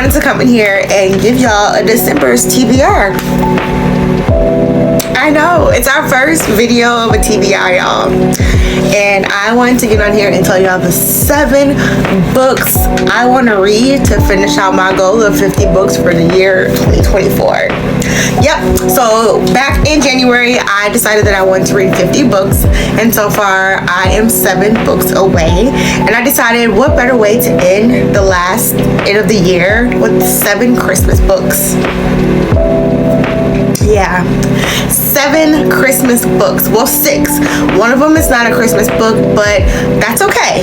wanted to come in here and give y'all a December's TBR. I know, it's our first video of a TBR, y'all. And I wanted to get on here and tell y'all the 7 books I want to read to finish out my goal of 50 books for the year 2024. Yep, so back in January, I decided that I wanted to read 50 books. And so far, I am 7 books away. And I decided what better way to end the last end of the year with 7 Christmas books. Yeah, 7 Christmas books. Well, 6. One of them is not a Christmas book, but that's okay.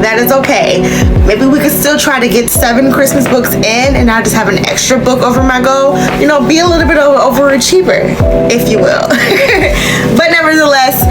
That is okay. Maybe we could still try to get 7 Christmas books in, and I'll just have an extra book over my goal. You know, be a little bit of an overachiever, if you will. But nevertheless,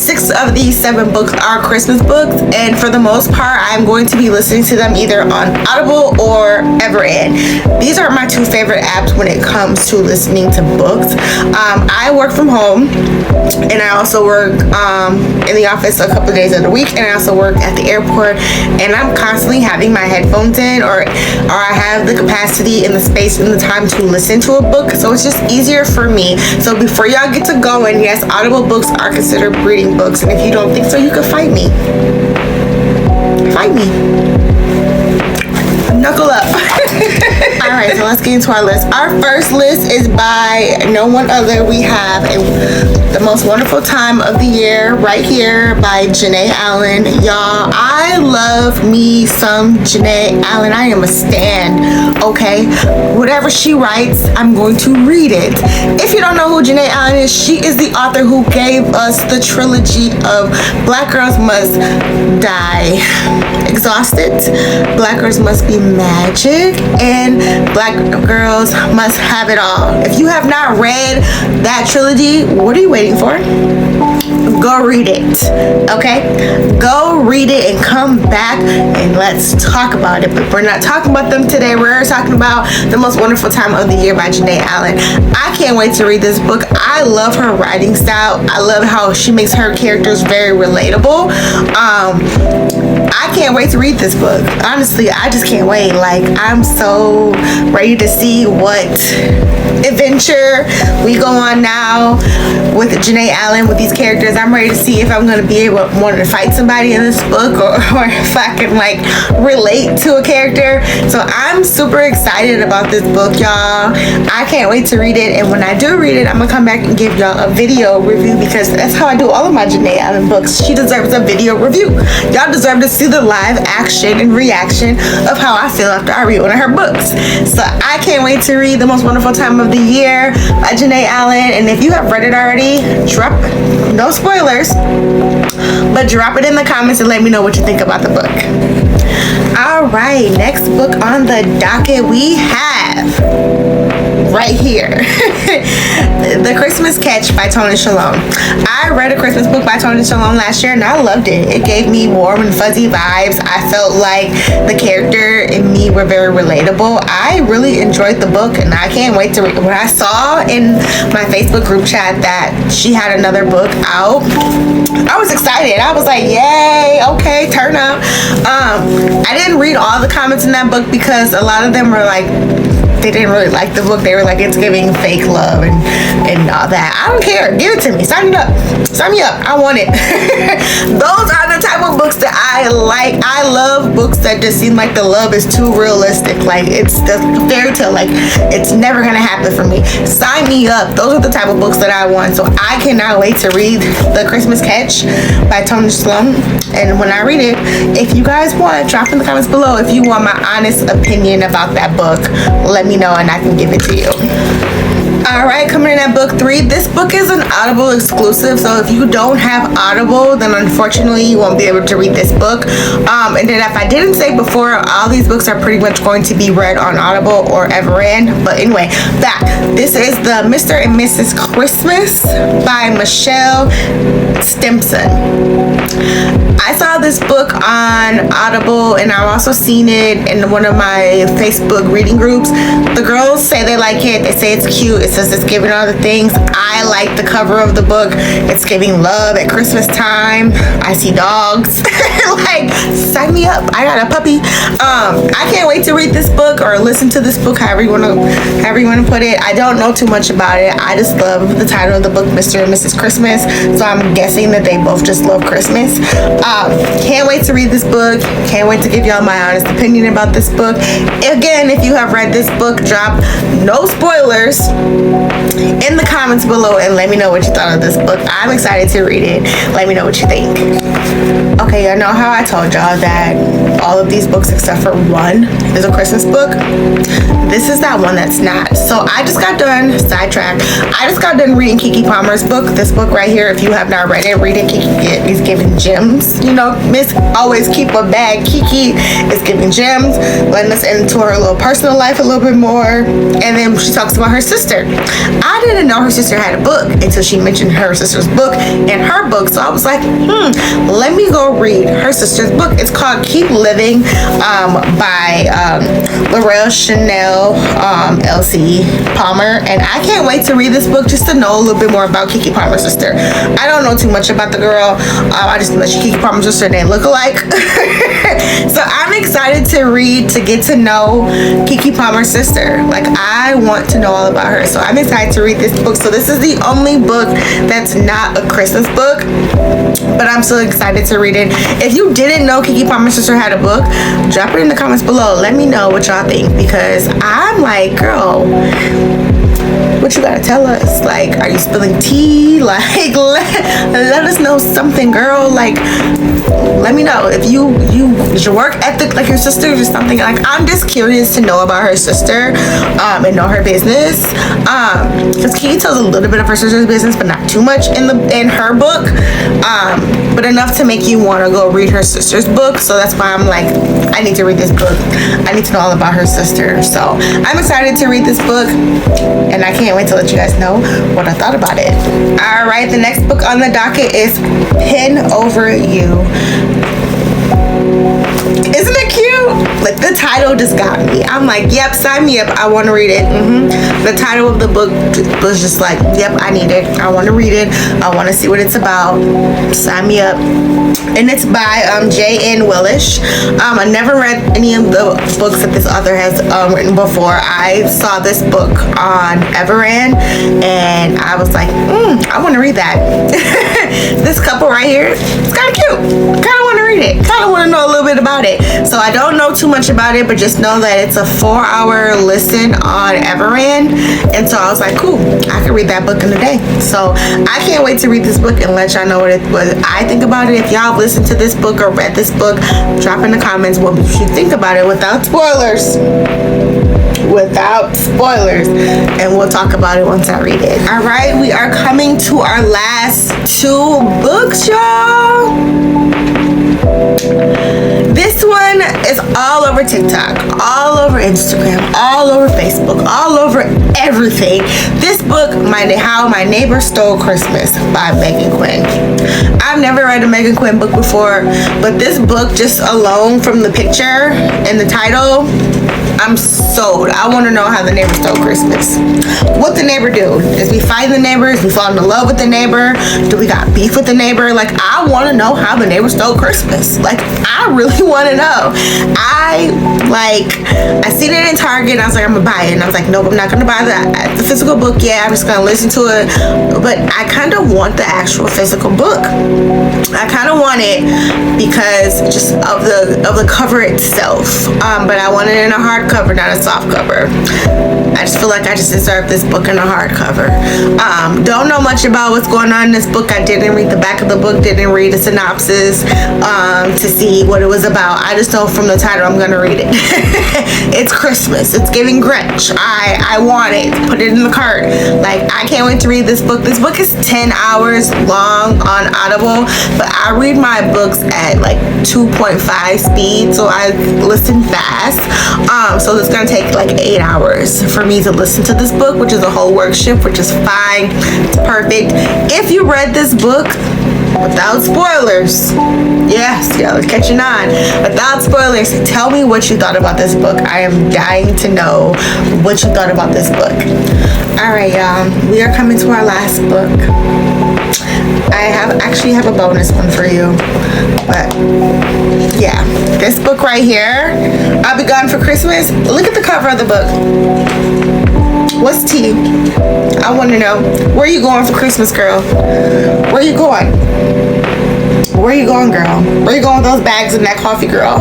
6 of these 7 books are Christmas books, and for the most part, I'm going to be listening to them either on Audible or Everend. These are my 2 favorite apps when it comes to listening to books. I work from home, and I also work in the office a couple of days of the week, and I also work at the airport, and I'm constantly having my headphones in, or I have the capacity and the space and the time to listen to a book, so it's just easier for me. So before y'all get to going, yes, Audible books are considered reading books, and if you don't think so, you can fight me. Fight me. Knuckle up. Alright, so let's get into our list. Our first list is by no one other. We have The Most Wonderful Time of the Year right here by Jayne Allen. Y'all, I love me some Jayne Allen. I am a stan, okay? Whatever she writes, I'm going to read it. If you don't know who Jayne Allen is, she is the author who gave us the trilogy of Black Girls Must Die Exhausted, Black Girls Must Be Magic, and Black Girls Must Have It All. If you have not read that trilogy, what are you waiting for? Go read it, okay? Go read it and come back and let's talk about it. But we're not talking about them today. We're talking about The Most Wonderful Time of the Year by Jayne Allen. I can't wait to read this book. I love her writing style. I love how she makes her characters very relatable. I can't wait to read this book. Honestly, I just can't wait. Like, I'm so ready to see what adventure we go on now with Jayne Allen with these characters. I'm ready to see if I'm going to be able to want to fight somebody in this book, or if I can like relate to a character. So I'm super excited about this book, y'all. I can't wait to read it, and when I do read it, I'm gonna come back and give y'all a video review, because that's how I do all of my Jayne Allen books. She deserves a video review. Y'all deserve to see the live action and reaction of how I feel after I read one of her books. So I can't wait to read The Most Wonderful Time of the Year by Jayne Allen. And if you have read it already, drop, no spoilers, but drop it in the comments and let me know what you think about the book. All right, next book on the docket we have right here The Christmas Catch by Toni Shiloh. I read a Christmas book by Toni Shiloh last year and I loved it. It gave me warm and fuzzy vibes. I felt like the character and me were very relatable. I really enjoyed the book and I can't wait to read. When I saw in my Facebook group chat that she had another book out, I was excited. I was like, yay, okay, turn up. I didn't read all the comments in that book because a lot of them were like, they didn't really like the book. They were like, it's giving fake love and all that. I don't care. Give it to me. Sign it up. Sign me up. I want it. Those are the type of books that I like. I love books that just seem like the love is too realistic. Like, it's the fairy tale. Like, it's never going to happen for me. Sign me up. Those are the type of books that I want. So I cannot wait to read The Christmas Catch by Toni Shiloh. And when I read it, if you guys want, drop in the comments below if you want my honest opinion about that book. Let me know and I can give it to you. Alright, coming in at book 3. This book is an Audible exclusive, so if you don't have Audible, then unfortunately you won't be able to read this book. And then if I didn't say before, all these books are pretty much going to be read on Audible or Everend. But anyway, back. This is the Mr. and Mrs. Christmas by Michelle Stimson. I saw this book on Audible and I've also seen it in one of my Facebook reading groups. The girls say they like it. They say it's cute. It says it's giving all the things. I like the cover of the book. It's giving love at Christmas time. I see dogs. Like, sign me up. I got a puppy. I can't wait to read this book or listen to this book, however you want to put it. I don't know too much about it. I just love the title of the book, Mr. and Mrs. Christmas. So I'm guessing that they both just love Christmas. Can't wait to read this book. Can't wait to give y'all my honest opinion about this book. Again, if you have read this book, drop no spoilers in the comments below and let me know what you thought of this book. I'm excited to read it. Let me know what you think. Okay, y'all know how I told y'all that all of these books except for one is a Christmas book. This is that one that's not. So I just got done, sidetrack, I just got done reading Keke Palmer's book. This book right here, if you have not read it, read it. Keke is giving gems. You know, Miss always keep a bag. Keke is giving gems, letting us into her little personal life a little bit more. And then she talks about her sister. I didn't know her sister had a book until she mentioned her sister's book in her book. So I was like, let me go read her sister's book. It's called Keep Living by Laurel Chanel L.C. Palmer. And I can't wait to read this book just to know a little bit more about Keke Palmer's sister. I don't know too much about the girl. I just know that Keke Palmer's sister and they look alike. So I'm excited to read, to get to know Keke Palmer's sister. Like, I want to know all about her. So I'm excited to read this book. So this is the only book that's not a Christmas book, but I'm so excited to read it. If you didn't know Keke Palmer's sister had a book, drop it in the comments below. Let me know what y'all think, because I'm like, girl, what you gotta tell us? Like, are you spilling tea? Like, let us know something, girl. Like, let me know if you is your work ethic like your sister, or something. Like, I'm just curious to know about her sister and know her business, because Keke tells a little bit of her sister's business, but not too much in her book, but enough to make you want to go read her sister's book. So that's why I'm like, I need to read this book. I need to know all about her sister. So I'm excited to read this book, and I can't wait to let you guys know what I thought about it. All right, the next book on the docket is Pen Over You. Isn't it cute? Like, the title just got me. I'm like, yep, sign me up. I want to read it. The title of the book was just like, yep, I need it. I want to read it. I want to see what it's about. Sign me up. And it's by Jayne Welsh. I never read any of the books that this author has written before. I saw this book on Everand, and I was like, I want to read that. This couple right here, it's kind of cute. Kind of want to read it. Kind of want to know a little bit about it. So I don't know too much about it, but just know that it's a 4-hour listen on Everand. And so I was like, cool, I can read that book in a day. So I can't wait to read this book and let y'all know what I think about it. If y'all listened to this book or read this book, drop in the comments what you think about it without spoilers. And we'll talk about it once I read it. All right, we are coming to our last 2 books, y'all. This one is all over TikTok, all over Instagram, all over Facebook, all over everything. This book, How My Neighbor Stole Christmas by Meghan Quinn. I've never read a Meghan Quinn book before, but this book, just alone from the picture and the title, I'm sold. I want to know how the neighbor stole Christmas. What the neighbor do? Is we fight the neighbors? We fall in love with the neighbor? Do we got beef with the neighbor? Like, I want to know how the neighbor stole Christmas. Like, I really want to know. I seen it in Target, and I was like, I'm gonna buy it. And I was like, nope, I'm not gonna buy the physical book yet. I'm just gonna listen to it. But I kind of want the actual physical book. I kind of want it because just of the cover itself. But I want it in a hardcover, not a soft cover. I just feel like I just deserve this book in a hardcover. Don't know much about what's going on in this book. I didn't read the back of the book, didn't read the synopsis to see what it was about. I just know from the title I'm gonna read it. It's Christmas. It's giving Grinch. I want it. Put it in the cart. Like, I can't wait to read this book. This book is 10 hours long on Audible, but I read my books at like 2.5 speed, so I listen fast. So it's gonna take like 8 hours for me to listen to this book, which is a whole work shift, which is fine. It's perfect. If you read this book, without spoilers. Yes, yeah, let's catch it on. Without spoilers, tell me what you thought about this book. I am dying to know what you thought about this book. Alright, y'all. We are coming to our last book. I actually have a bonus one for you. But yeah, this book right here, I'll Be Gone for Christmas. Look at the cover of the book. What's tea? I want to know. Where are you going for Christmas, girl? Where are you going? Where are you going, girl? Where are you going with those bags and that coffee, girl?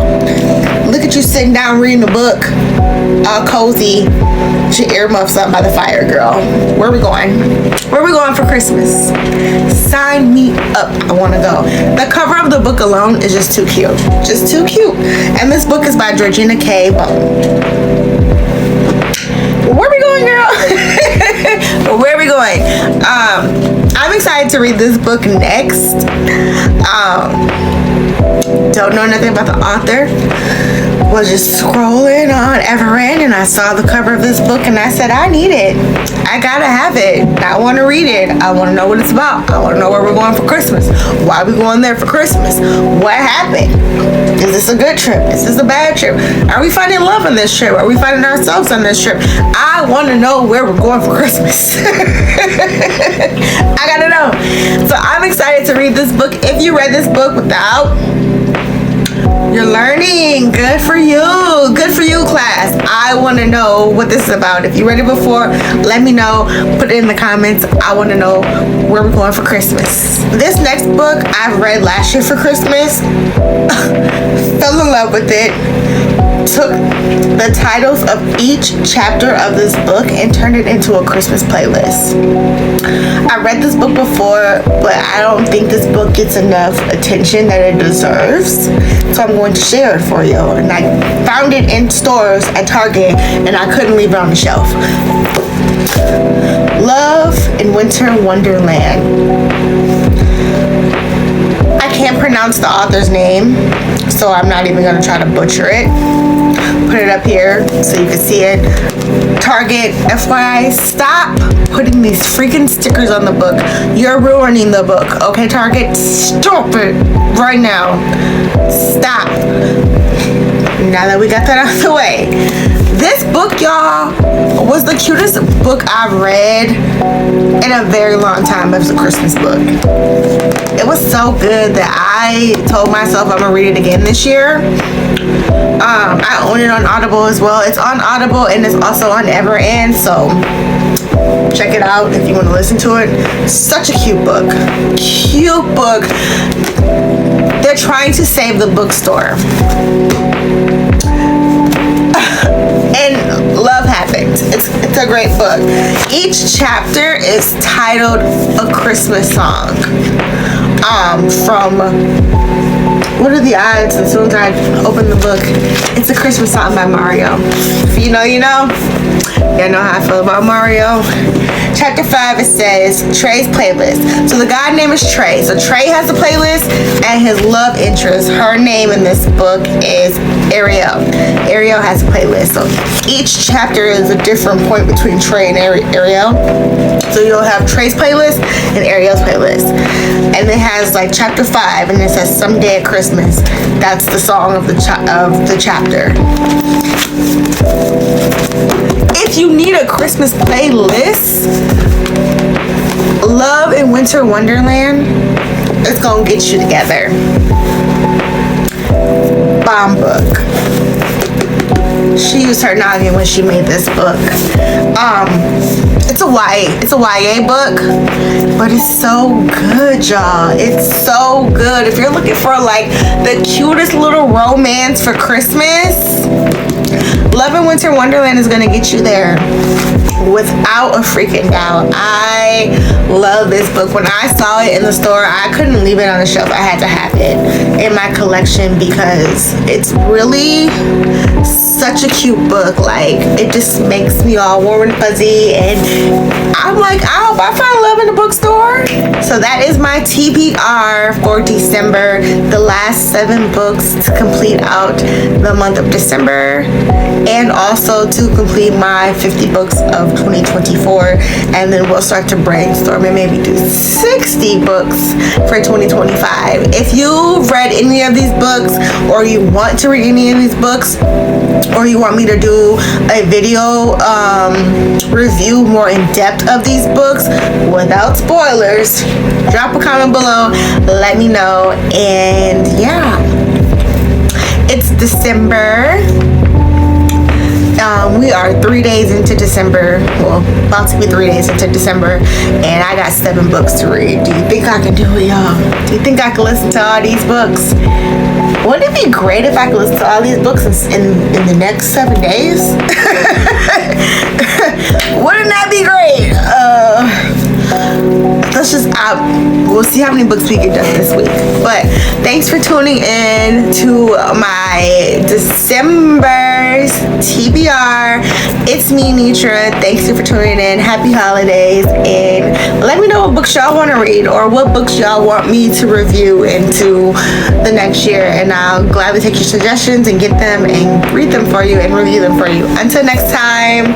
Look at you sitting down reading the book. All cozy. With your earmuffs up by the fire, girl. Where are we going? Where are we going for Christmas? Sign me up. I want to go. The cover of the book alone is just too cute. Just too cute. And this book is by Georgina K. Boone. Where are we going, girl? Where are we going? I'm excited to read this book next. Don't know nothing about the author. Was just scrolling on Everend and I saw the cover of this book and I said, I need it. I gotta have it. I want to read it. I want to know what it's about. I want to know where we're going for Christmas. Why are we going there for Christmas? What happened? Is this a good trip? Is this a bad trip? Are we finding love on this trip? Are we finding ourselves on this trip? I want to know where we're going for Christmas. I gotta know. So I'm excited to read this book. If you read this book without, you're learning. Good for you. Good for you, class. I want to know what this is about. If you read it before, let me know. Put it in the comments. I want to know where we're going for Christmas. This next book I've read last year for Christmas. Fell in love with it. Took the titles of each chapter of this book and turned it into a Christmas playlist. I read this book before, but I don't think this book gets enough attention that it deserves. So I'm going to share it for you. And I found it in stores at Target and I couldn't leave it on the shelf. Love in Winter Wonderland. I can't pronounce the author's name, so I'm not even going to try to butcher it. Put it up here so you can see it. Target, FYI, stop putting these freaking stickers on the book. You're ruining the book, okay, Target? Stop it right now. Stop. Now that we got that out of the way. This book, y'all, was the cutest book I've read in a very long time. It was a Christmas book. It was so good that I told myself I'm gonna read it again this year. I own it on Audible as well. It's on Audible and it's also on Everend, so check it out if you want to listen to it. Such a cute book. Cute book. They're trying to save the bookstore. And love happens. It's a great book. Each chapter is titled A Christmas Song. From what are the odds? As soon as I open the book, it's a Christmas song by Mario. If you know, you know. Y'all know how I feel about Mario. Chapter 5, it says Trey's playlist. So the guy name is Trey. So Trey has a playlist and his love interest, her name in this book is Ariel. Ariel has a playlist. So each chapter is a different point between Trey and Ariel. So you'll have Trey's playlist and Ariel's playlist. And it has like chapter 5 and it says Someday at Christmas. That's the song of the chapter. If you need a Christmas playlist, Love in Winter Wonderland, it's gonna get you together. Bomb book. She used her noggin when she made this book. It's a YA book, but it's so good, y'all. It's so good. If you're looking for like the cutest little romance for Christmas, Love in Winter Wonderland is gonna get you there without a freaking doubt. I love this book. When I saw it in the store, I couldn't leave it on the shelf. I had to have it in my collection because it's really such a cute book. Like, it just makes me all warm and fuzzy, and I'm like, I hope I find love in the bookstore. So that is my TBR for December. The last 7 books to complete out the month of December. and also to complete my 50 books of 2024, and then we'll start to brainstorm and maybe do 60 books for 2025. If you've read any of these books, or you want to read any of these books, or you want me to do a video review more in depth of these books without spoilers, drop a comment below, let me know. And yeah, it's December. We are 3 days into December, well, about to be 3 days into December, and I got 7 books to read. Do you think I can do it, y'all? Do you think I can listen to all these books? Wouldn't it be great if I could listen to all these books in the next 7 days? Wouldn't that be great? Let's just we'll see how many books we get done this week. But thanks for tuning in to my December's TBR. It's me, Nitra. Thanks for tuning in. Happy holidays, and let me know what books y'all want to read, or what books y'all want me to review into the next year, and I'll gladly take your suggestions and get them and read them for you and review them for you. Until next time,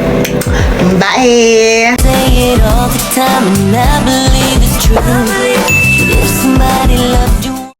bye. Say it all the time and I believe it's true.